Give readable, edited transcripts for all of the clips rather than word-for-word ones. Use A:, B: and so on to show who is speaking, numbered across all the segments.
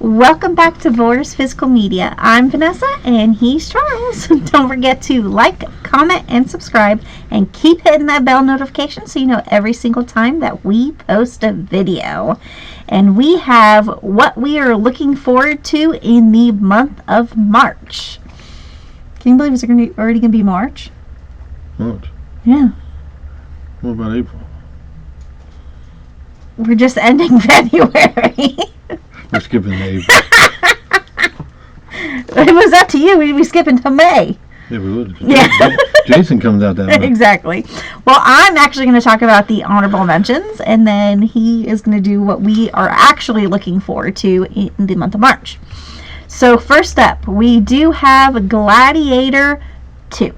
A: Welcome back to Borders Physical Media. I'm Vanessa and he's Charles. Don't forget to like, comment, and subscribe, and keep hitting that bell notification so you know every single time that we post a video. And we have what we are looking forward to in the month of March. Can you believe it's already going to be March?
B: March?
A: Yeah.
B: What about April?
A: We're just ending February.
B: We're skipping the April.
A: It was up to you. We'd be skipping to May.
B: Yeah, we would.
A: Yeah.
B: Jason comes out that month.
A: Exactly. Well, I'm actually going to talk about the honorable mentions, and then he is going to do what we are actually looking forward to in the month of March. So first up, we do have Gladiator 2.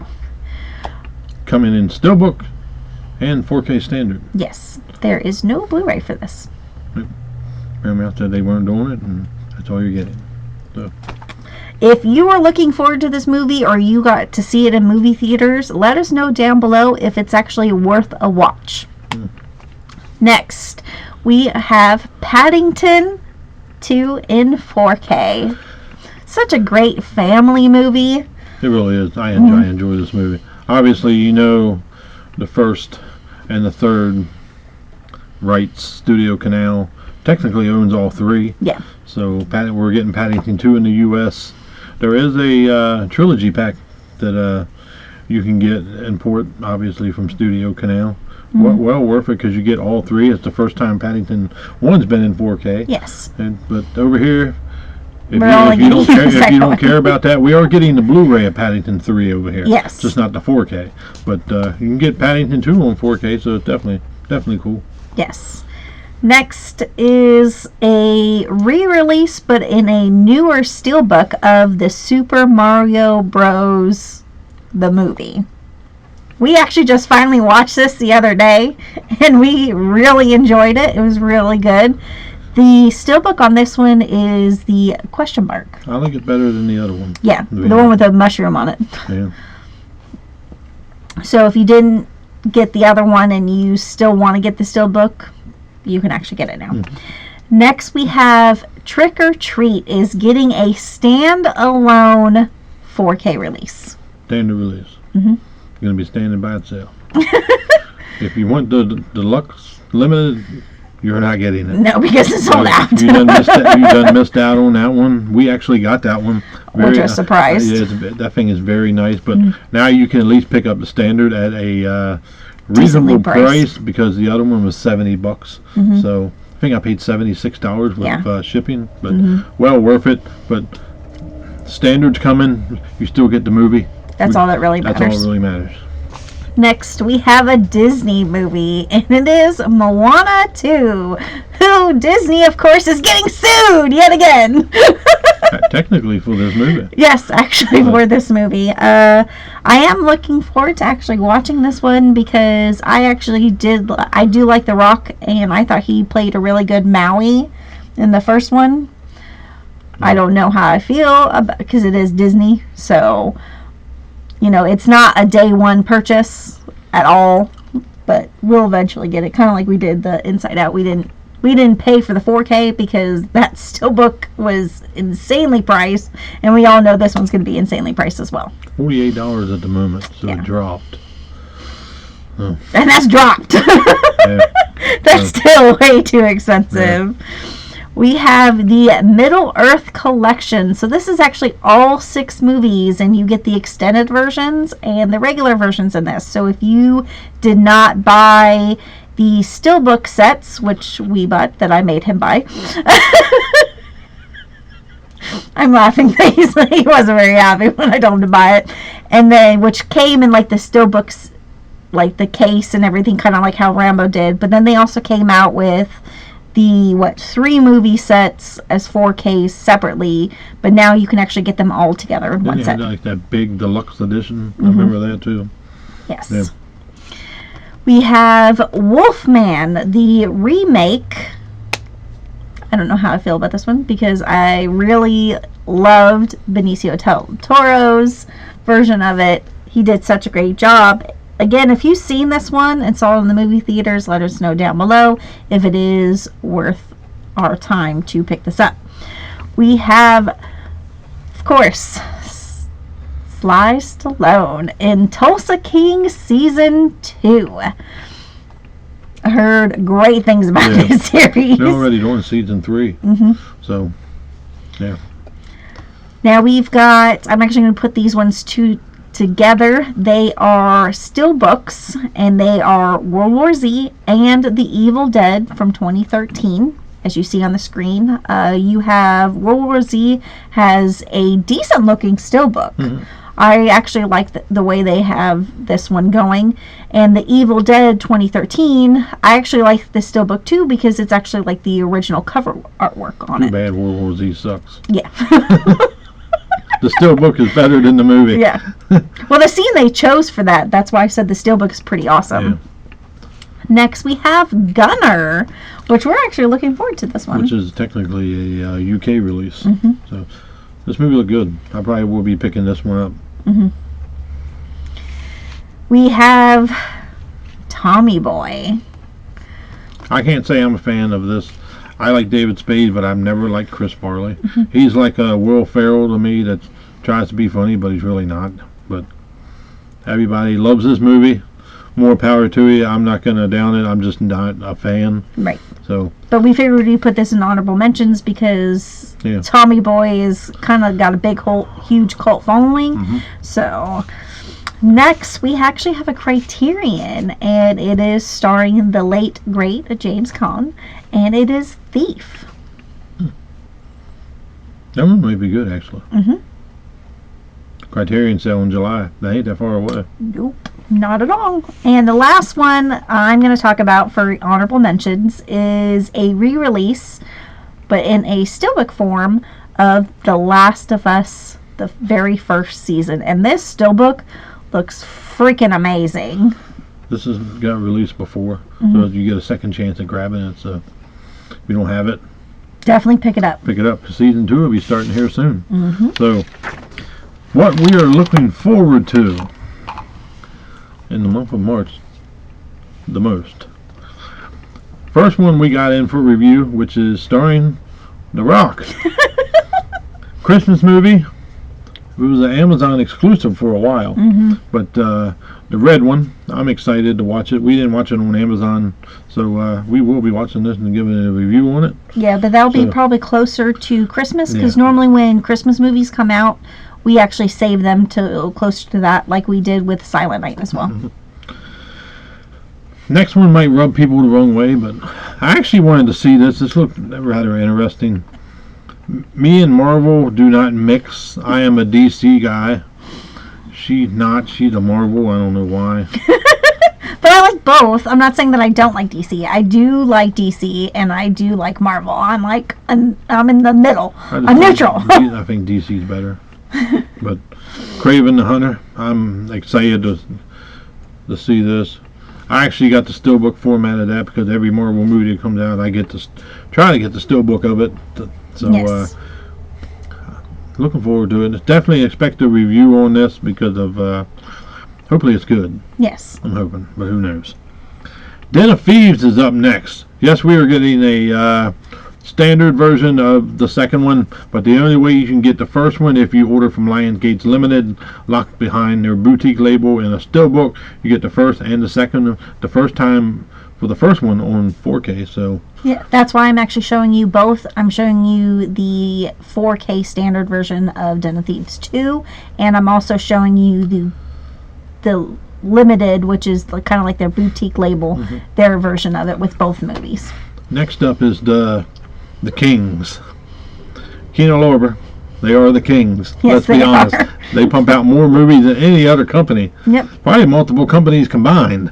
B: Coming in Steelbook and 4K standard.
A: Yes. There is no Blu-ray for this.
B: Paramount said they weren't doing it, and that's all you're getting. So.
A: If you are looking forward to this movie or you got to see it in movie theaters, let us know down below if it's actually worth a watch. Next, we have Paddington 2 in 4K. Such a great family movie.
B: It really is. I enjoy this movie. Obviously, you know the first and the third rights, Studio Canal technically owns all three.
A: Yeah.
B: So we're getting Paddington 2 in the U.S. There is a trilogy pack that you can get and port, obviously, from Studio Canal. Well worth it because you get all three. It's the first time Paddington 1's been in 4K.
A: Yes.
B: But over here, if you don't care about that, we are getting the Blu-ray of Paddington 3 over here.
A: Yes.
B: Just not the 4K. But you can get Paddington 2 on 4K, so it's definitely cool.
A: Yes. Next is a re-release, but in a newer steelbook of the Super Mario Bros. The movie. We actually just finally watched this the other day, and we really enjoyed it. It was really good. The steelbook on this one is the question mark.
B: I like it better than the other one.
A: Yeah, the one with the mushroom on it.
B: Yeah.
A: So if you didn't get the other one and you still want to get the steelbook, you can actually get it now. Next, we have Trick or Treat is getting a standalone 4K release.
B: Standard release. Going to be standing by itself. If you want the deluxe limited, you're not getting it.
A: No, because it's sold out.
B: You done missed out on that one. We actually got that one.
A: We're just surprised.
B: That thing is very nice, but now you can at least pick up the standard at a reasonable price because the other one was $70. So I think I paid $76 with shipping, but well worth it. But standard's coming, you still get the movie.
A: That's all that really matters.
B: That's all that really matters.
A: Next, we have a Disney movie, and it is Moana 2, who Disney, of course, is getting sued yet again.
B: Technically for this movie.
A: Yes, actually for this movie. I am looking forward to actually watching this one because I do like The Rock, and I thought he played a really good Maui in the first one. I don't know how I feel about because it is Disney, so you know, it's not a day one purchase at all, but we'll eventually get it. Kind of like we did the Inside Out. We didn't pay for the 4K because that steelbook was insanely priced, and we all know this one's going to be insanely priced as well.
B: $48 at the moment, so it dropped.
A: Oh. And that's dropped. That's still way too expensive. Yeah. We have the Middle Earth Collection. So this is actually all 6 movies, and you get the extended versions and the regular versions in this. So if you did not buy the steelbook sets, which we bought, that I made him buy. I'm laughing because he wasn't very happy when I told him to buy it. And then, which came in like the steelbooks, like the case and everything, kind of like how Rambo did. But then they also came out with the 3 movie sets as 4Ks separately, but now you can actually get them all together in one set.
B: Like that big deluxe edition. I remember that too.
A: Yes.
B: Yeah.
A: We have Wolfman, the remake. I don't know how I feel about this one because I really loved Benicio del Toro's version of it. He did such a great job. Again, if you've seen this one and saw it in the movie theaters, let us know down below if it is worth our time to pick this up. we have, of course, Sly Stallone in Tulsa King Season 2. I heard great things about this series.
B: They're already doing Season 3. So, yeah.
A: Now we've got, I'm actually going to put these ones together. They are still books, and they are World War Z and The Evil Dead from 2013. As you see on the screen, you have World War Z has a decent looking steelbook. I actually like the way they have this one going. And The Evil Dead 2013, I actually like the steelbook too, because it's actually like the original cover artwork on it.
B: Too bad World War Z sucks.
A: Yeah.
B: The steelbook is better than the movie.
A: Yeah. Well, the scene they chose for that's why I said the steelbook is pretty awesome.
B: Yeah.
A: Next, we have Gunner, which we're actually looking forward to this one.
B: Which is technically a UK release. So this movie looked good. I probably will be picking this one up.
A: We have Tommy Boy.
B: I can't say I'm a fan of this. I like David Spade, but I've never liked Chris Farley. He's like a Will Ferrell to me that tries to be funny, but he's really not. But everybody loves this movie. More power to you. I'm not going to down it. I'm just not a fan.
A: Right.
B: So.
A: But we figured we'd put this in honorable mentions because Tommy Boy is kind of got a huge cult following. So next we actually have a Criterion, and it is starring the late great James Caan, and it is Thief.
B: That one might be good, actually. Criterion sale in July. They ain't that far away.
A: Nope. Not at all. And the last one I'm going to talk about for honorable mentions is a re-release, but in a steelbook form, of The Last of Us, the very first season. And this steelbook looks freaking amazing.
B: This has got released before, so you get a second chance at grabbing it. So if you don't have it,
A: definitely pick it up.
B: Pick it up. Season 2 will be starting here soon. So what we are looking forward to in the month of March the most. First one we got in for review, which is starring The Rock. Christmas movie. It was an Amazon exclusive for a while, but the red one, I'm excited to watch it. We didn't watch it on Amazon, so we will be watching this and giving a review on it.
A: Yeah, but that'll be probably closer to Christmas, because normally when Christmas movies come out, we actually save them to closer to that, like we did with Silent Night as well.
B: Next one might rub people the wrong way, but I actually wanted to see this. This looked rather interesting. Me and Marvel do not mix. I am a DC guy. She's not. She's a Marvel. I don't know why.
A: But I like both. I'm not saying that I don't like DC. I do like DC, and I do like Marvel. I'm in the middle. I'm neutral.
B: I think DC's better. But Kraven the Hunter, I'm excited to see this. I actually got the steelbook format of that, because every Marvel movie that comes out, I get to try to get the steelbook of it. So looking forward to it. Definitely expect a review on this, because of hopefully it's good.
A: Yes.
B: I'm hoping, but who knows. Den of Thieves is up next. Yes, we are getting a standard version of the second one, but the only way you can get the first one if you order from Lionsgate's Limited, locked behind their boutique label in a steelbook. You get the first and the second, the first time for the first one on 4K. So
A: yeah, that's why I'm actually showing you both. I'm showing you the 4K standard version of Den of Thieves 2, and I'm also showing you the limited, which is kind of like their boutique label, their version of it with both movies.
B: Next up is the Kings. Kino Lorber. They are the Kings.
A: Yes,
B: let's be honest. They pump out more movies than any other company.
A: Yep.
B: Probably multiple companies combined.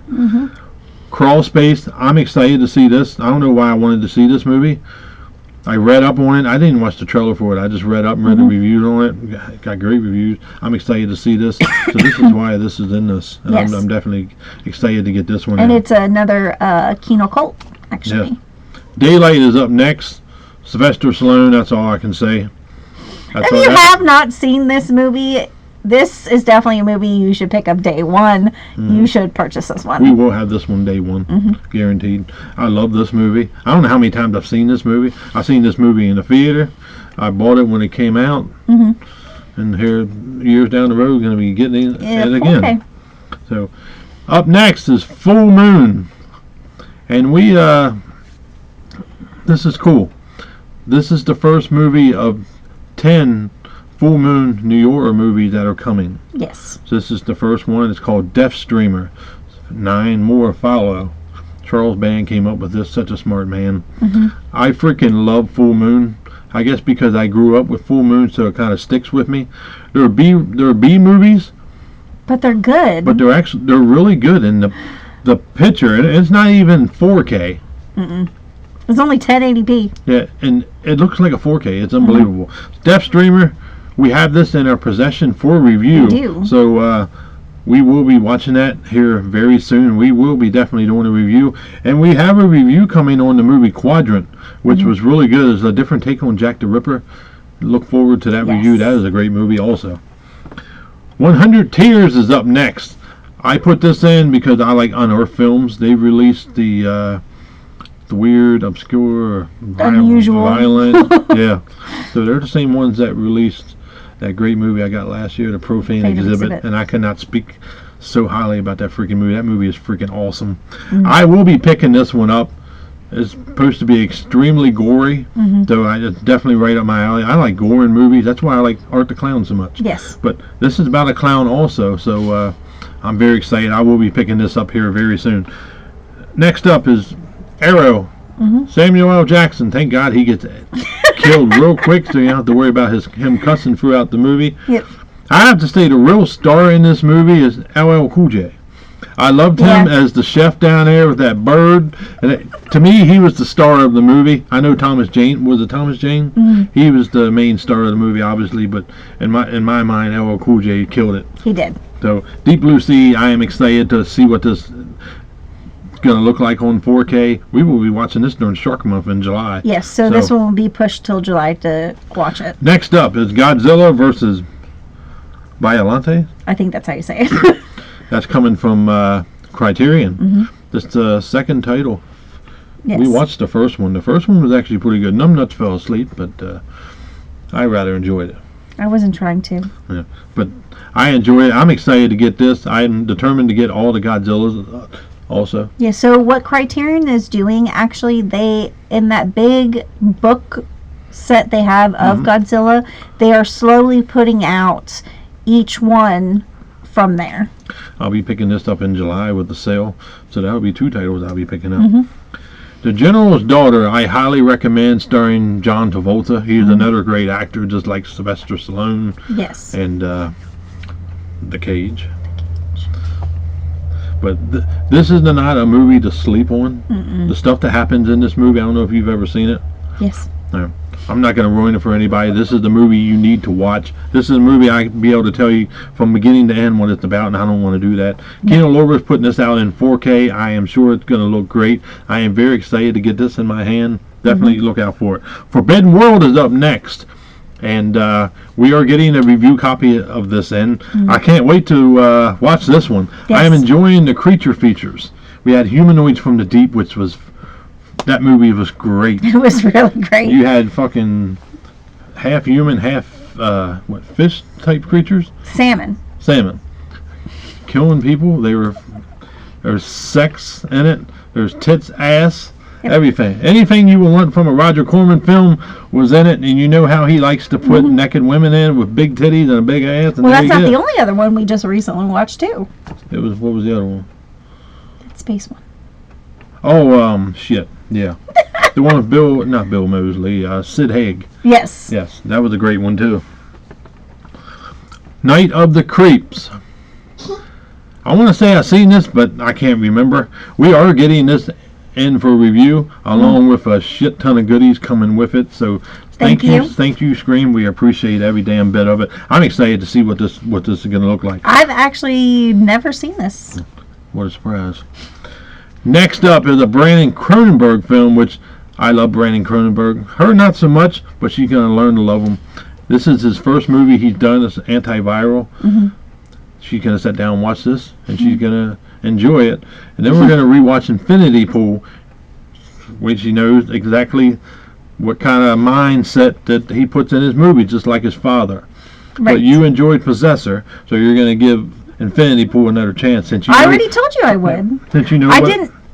B: Crawl Space. I'm excited to see this. I don't know why I wanted to see this movie. I read up on it. I didn't watch the trailer for it. I just read up and read the reviews on it. Got great reviews. I'm excited to see this. So this is why this is in this. And
A: yes.
B: I'm definitely excited to get this one.
A: And it's another Kino cult, actually.
B: Yeah. Daylight is up next. Sylvester Stallone, that's all I can say.
A: If you have not seen this movie, this is definitely a movie you should pick up day one. You should purchase this one.
B: We will have this one day one, guaranteed. I love this movie. I don't know how many times I've seen this movie. I've seen this movie in the theater. I bought it when it came out, and here years down the road, going to be getting it again. Okay. So, up next is Full Moon, and we this is cool. This is the first movie of 10 Full Moon New Yorker movies that are coming.
A: Yes.
B: So this is the first one. It's called Death Streamer. 9 more follow. Charles Band came up with this. Such a smart man. I freaking love Full Moon. I guess because I grew up with Full Moon, so it kind of sticks with me. There are B movies,
A: but they're good.
B: But they're really good. And the picture, it's not even 4K.
A: It's only 1080p.
B: Yeah, and it looks like a 4K. It's unbelievable. Death Streamer. We have this in our possession for review.
A: We do.
B: So we will be watching that here very soon. We will be definitely doing a review. And we have a review coming on the movie Quadrant, which was really good. It's a different take on Jack the Ripper. Look forward to that review. That is a great movie also. 100 Tears is up next. I put this in because I like Unearthed Films. They've released the weird, obscure,
A: unusual,
B: violent. Yeah. So they're the same ones that released that great movie I got last year, The Profane Exhibit, and I cannot speak so highly about that freaking movie. That movie is freaking awesome. I will be picking this one up. It's supposed to be extremely gory, so it's definitely right up my alley. I like gore in movies. That's why I like Art the Clown so much.
A: Yes.
B: But this is about a clown also, so I'm very excited. I will be picking this up here very soon. Next up is Arrow. Samuel L. Jackson. Thank God he gets killed real quick, so you don't have to worry about him cussing throughout the movie.
A: Yep.
B: I have to say the real star in this movie is LL Cool J. I loved him as the chef down there with that bird, and to me he was the star of the movie. I know Thomas Jane was it Thomas Jane? He was the main star of the movie, obviously, but in my mind, LL Cool J killed it.
A: He did.
B: So Deep Blue Sea, I am excited to see what this going to look like on 4K. We will be watching this during Shark Month in July.
A: Yes, so this one will be pushed till July to watch it.
B: Next up is Godzilla versus Biollante.
A: I think that's how you say it.
B: That's coming from Criterion. This is the second title. Yes. We watched the first one. The first one was actually pretty good. Numbnuts fell asleep, but I rather enjoyed it.
A: I wasn't trying to.
B: Yeah, but I enjoy it. I'm excited to get this. I'm determined to get all the Godzillas. Also.
A: Yeah, so what Criterion is doing, actually, they, in that big book set they have of Godzilla, they are slowly putting out each one from there.
B: I'll be picking this up in July with the sale, so that'll be 2 titles I'll be picking up. The General's Daughter, I highly recommend, starring John Travolta. He's another great actor, just like Sylvester Stallone.
A: Yes.
B: And The Cage. But this is not a movie to sleep on. The stuff that happens in this movie, I don't know if you've ever seen it.
A: Yes.
B: No. I'm not going to ruin it for anybody. This is the movie you need to watch. This is a movie I can be able to tell you from beginning to end what it's about, and I don't want to do that. Kino Lorber is putting this out in 4K. I am sure it's going to look great. I am very excited to get this in my hand. Definitely look out for it. Forbidden World is up next. And we are getting a review copy of this in. I can't wait to watch this one. Yes. I am enjoying the creature features. We had Humanoids from the Deep, which was, that movie was great.
A: It was really great.
B: You had fucking half human, half, fish type creatures?
A: Salmon.
B: Killing people. There's sex in it. There's tits, ass. Yep. Everything. Anything you would want from a Roger Corman film was in it, and you know how he likes to put naked women in with big titties and a big ass. And
A: well, that's not the only other one we just recently watched, too.
B: What was the other one?
A: That space one.
B: Oh, shit. Yeah. The one with not Bill Moseley, Sid Haig.
A: Yes.
B: Yes, that was a great one, too. Night of the Creeps. I want to say I've seen this, but I can't remember. We are getting this in for review, along with a shit ton of goodies coming with it. So thank you, Scream. We appreciate every damn bit of it. I'm excited to see what this is going to look like.
A: I've actually never seen this.
B: What a surprise! Next up is a Brandon Cronenberg film, which I love Brandon Cronenberg. Her not so much, but she's going to learn to love him. This is his first movie he's done. It's antiviral. She's going to sit down and watch this, and she's going to enjoy it. And then we're going to rewatch Infinity Pool, which she knows exactly what kind of mindset that he puts in his movie, just like his father.
A: Right.
B: But you enjoyed Possessor, so you're going to give Infinity Pool another chance. Since you
A: I already told you I would.
B: Since you know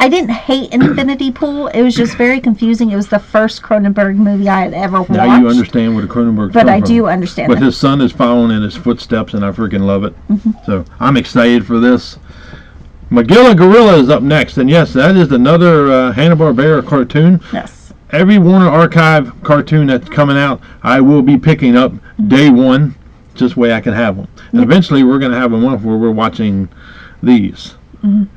A: I didn't hate Infinity Pool. It was just very confusing. It was the first Cronenberg movie I had ever watched.
B: Now you understand where the Cronenberg's
A: But
B: come
A: I
B: from.
A: do understand.
B: But his son is following in his footsteps, and I freaking love it. So I'm excited for this. Magilla Gorilla is up next, and yes, that is another Hanna-Barbera cartoon.
A: Yes.
B: Every Warner Archive cartoon that's coming out, I will be picking up day one, just way I can have them. And eventually, we're going to have a month where we're watching these.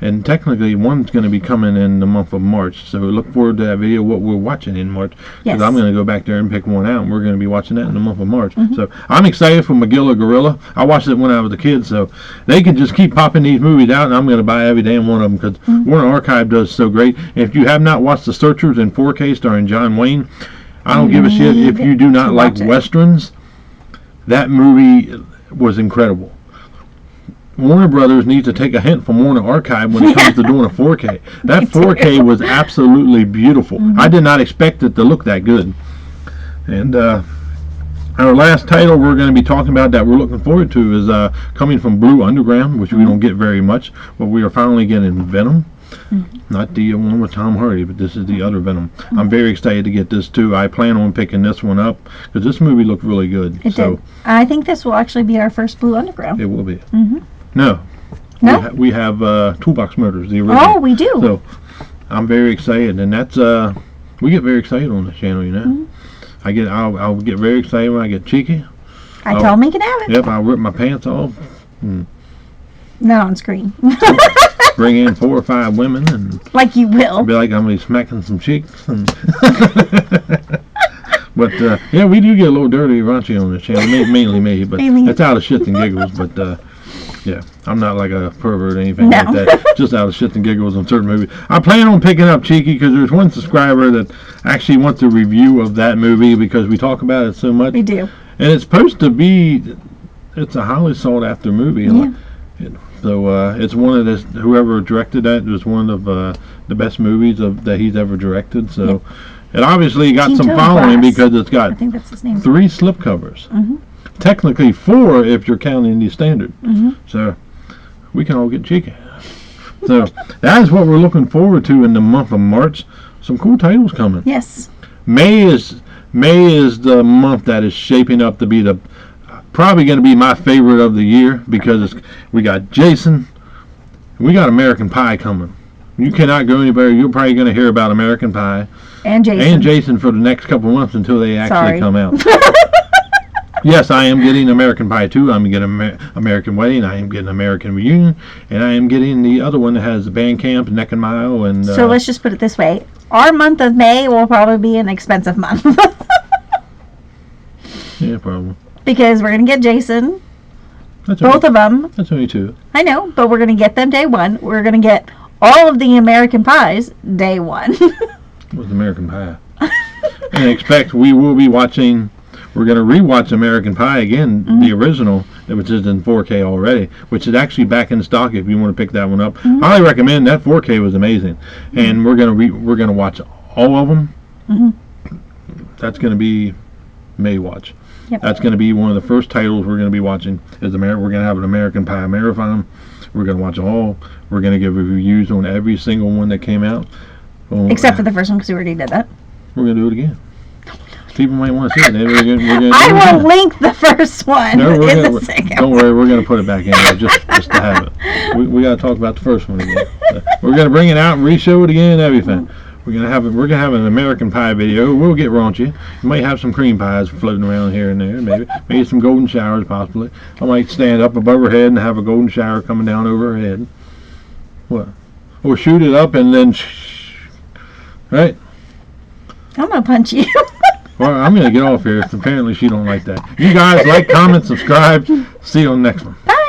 B: And technically, one's going to be coming in the month of March. So look forward to that video, what we're watching in March. Because I'm going to go back there and pick one out, and we're going to be watching that in the month of March. So I'm excited for Magilla Gorilla. I watched it when I was a kid, so they can just keep popping these movies out, and I'm going to buy every damn one of them because Warner Archive does so great. If you have not watched The Searchers in 4K starring John Wayne, I don't give a shit if you do not like Westerns. That movie was incredible. Warner Brothers needs to take a hint from Warner Archive when it comes to doing a 4K. That 4K was absolutely beautiful. I did not expect it to look that good. And our last title we're going to be talking about that we're looking forward to is coming from Blue Underground, which we don't get very much, but we are finally getting Venom. Not the one with Tom Hardy, but this is the other Venom. I'm very excited to get this too. I plan on picking this one up because this movie looked really good.
A: It did. I think this will actually be our first Blue Underground.
B: It will be. No. We have Toolbox Murders, the original.
A: Oh, we do.
B: So I'm very excited, and that's we get very excited on this channel, you know. I'll get very excited when I get cheeky.
A: I tell him he can have it.
B: Yep, I'll rip my pants off.
A: Not on screen.
B: Bring in 4 or 5 women and
A: like you will.
B: Be like I'm gonna be smacking some cheeks. And but yeah, we do get a little dirty, raunchy on this channel. Mainly me, but it's out of shits and giggles. But yeah, I'm not like a pervert or anything like that. Just out of shits and giggles on certain movies. I plan on picking up Cheeky because there's one subscriber that actually wants a review of that movie because we talk about it so much.
A: We do.
B: And it's supposed to be, it's a highly sought after movie.
A: Yeah.
B: So it's one of this, whoever directed that was one of the best movies that he's ever directed. So it obviously got some following because it's got 3 slipcovers. Technically 4 if you're counting the standard. So we can all get cheeky. So that is what we're looking forward to in the month of March. Some cool titles coming.
A: Yes.
B: May is the month that is shaping up to be probably going to be my favorite of the year because we got Jason, we got American Pie coming. You cannot go anywhere. You're probably going to hear about American Pie
A: and Jason
B: for the next couple of months until they actually come out. Yes, I am getting American Pie 2. I'm getting American Wedding. I am getting American Reunion, and I am getting the other one that has the Bandcamp, Neck and Mile, and.
A: So let's just put it this way: our month of May will probably be an expensive month.
B: Yeah, probably.
A: Because we're going to get Jason. Both of them.
B: That's only 2.
A: I know, but we're going to get them day one. We're going to get all of the American Pies day one.
B: With American Pie. And expect we will be watching, we're going to rewatch American Pie again, the original, which is in 4K already, which is actually back in stock if you want to pick that one up. Highly recommend. That 4K was amazing. And we're going to watch all of them. That's going to be May watch. Yep. That's going to be one of the first titles we're going to be watching. We're going to have an American Pie marathon. We're going to watch all. We're going to give reviews on every single one that came out.
A: Except for the first one because we already did that.
B: We're going to do it again. People might want to see it.
A: I will link the first one.
B: No, the second don't worry, we're going to put it back in there just to have it. We got to talk about the first one again. We're going to bring it out and re-show it again and everything. We're gonna have an American Pie video. We'll get raunchy. You might have some cream pies floating around here and there, maybe some golden showers possibly. I might stand up above her head and have a golden shower coming down over her head. What? Or shoot it up and then right?
A: I'm gonna punch you.
B: Well, I'm gonna get off here. Apparently she don't like that. You guys like, comment, subscribe. See you on the next one.
A: Bye.